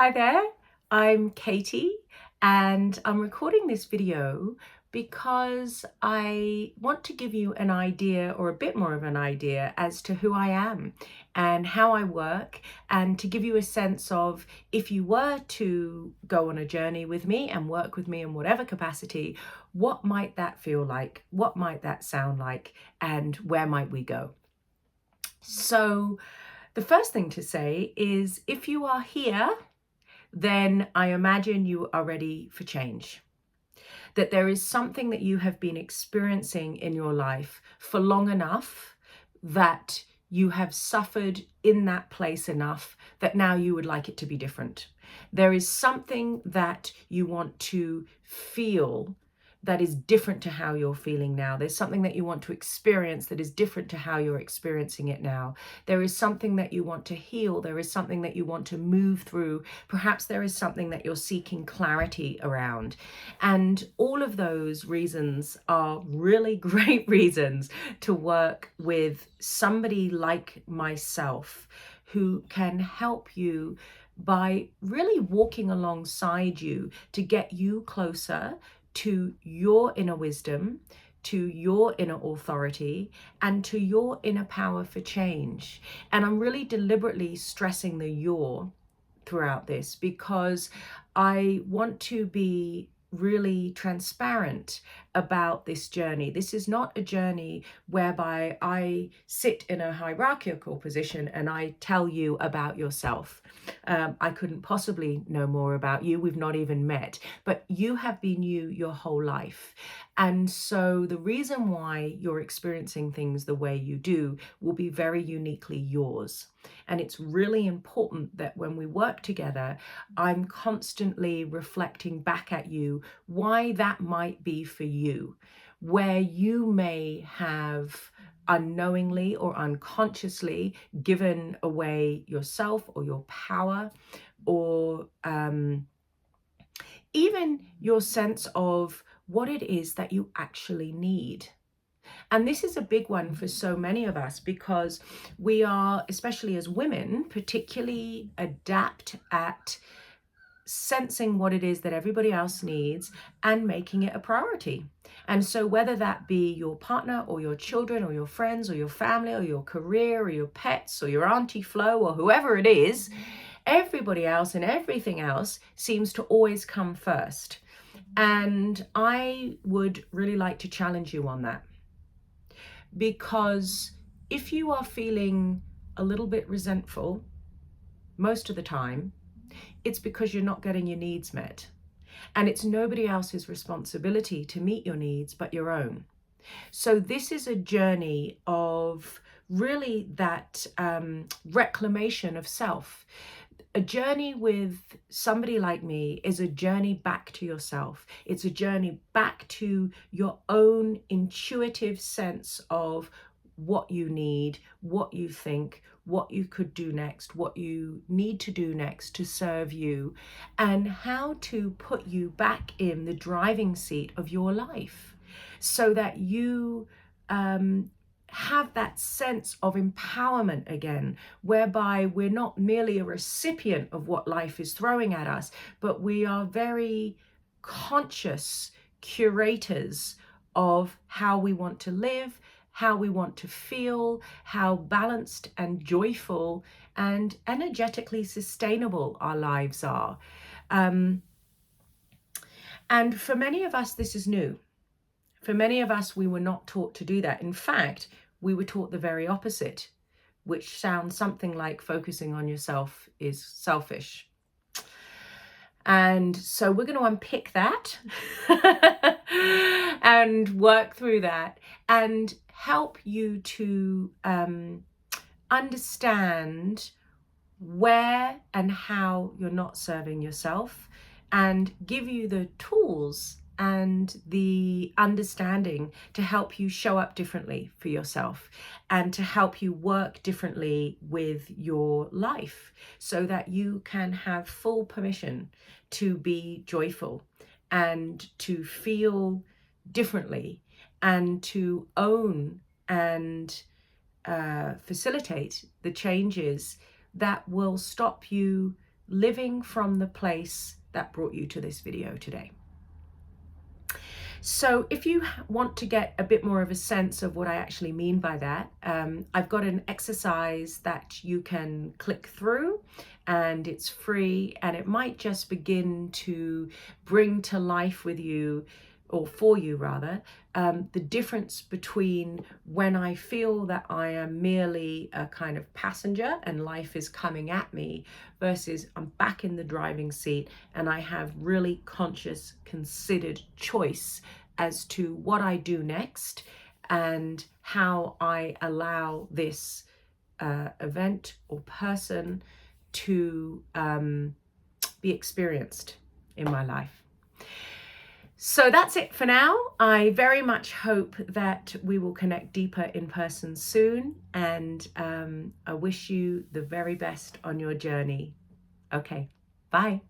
Hi there, I'm Katie and I'm recording this video because I want to give you an idea or a bit more of an idea as to who I am and how I work, and to give you a sense of, if you were to go on a journey with me and work with me in whatever capacity, what might that feel like? What might that sound like? And where might we go? So the first thing to say is, if you are here, then I imagine you are ready for change. That there is something that you have been experiencing in your life for long enough, that you have suffered in that place enough that now you would like it to be different. There is something that you want to feel that is different to how you're feeling now. There's something that you want to experience that is different to how you're experiencing it now. There is something that you want to heal. There is something that you want to move through. Perhaps there is something that you're seeking clarity around. And all of those reasons are really great reasons to work with somebody like myself, who can help you by really walking alongside you to get you closer to your inner wisdom, to your inner authority, and to your inner power for change. And I'm really deliberately stressing the your throughout this because I want to be really transparent about this journey. This is not a journey whereby I sit in a hierarchical position and I tell you about yourself. I couldn't possibly know more about you. We've not even met, but you have been you your whole life. And so the reason why you're experiencing things the way you do will be very uniquely yours. And it's really important that when we work together, I'm constantly reflecting back at you why that might be for you, where you may have unknowingly or unconsciously given away yourself or your power, or even your sense of what it is that you actually need. And this is a big one for so many of us, because we are, especially as women, particularly adept at sensing what it is that everybody else needs and making it a priority. And so whether that be your partner or your children or your friends or your family or your career or your pets or your Auntie Flo or whoever it is, everybody else and everything else seems to always come first. And I would really like to challenge you on that, because if you are feeling a little bit resentful most of the time, it's because you're not getting your needs met. And it's nobody else's responsibility to meet your needs but your own. So this is a journey of really that reclamation of self. A journey with somebody like me is a journey back to yourself. It's a journey back to your own intuitive sense of what you need, what you think, what you could do next, what you need to do next to serve you, and how to put you back in the driving seat of your life so that you have that sense of empowerment again, whereby we're not merely a recipient of what life is throwing at us, but we are very conscious curators of how we want to live, how we want to feel, how balanced and joyful and energetically sustainable our lives are. And for many of us, this is new. For many of us, we were not taught to do that. In fact, we were taught the very opposite, which sounds something like focusing on yourself is selfish. And so we're going to unpick that and work through that and help you to understand where and how you're not serving yourself, and give you the tools and the understanding to help you show up differently for yourself and to help you work differently with your life so that you can have full permission to be joyful and to feel differently and to own and facilitate the changes that will stop you living from the place that brought you to this video today. So if you want to get a bit more of a sense of what I actually mean by that, I've got an exercise that you can click through, and it's free, and it might just begin to bring to life with you, or for you rather, the difference between when I feel that I am merely a kind of passenger and life is coming at me, versus I'm back in the driving seat and I have really conscious, considered choice as to what I do next and how I allow this event or person to be experienced in my life. So that's it for now. I very much hope that we will connect deeper in person soon, and I wish you the very best on your journey. Okay, bye.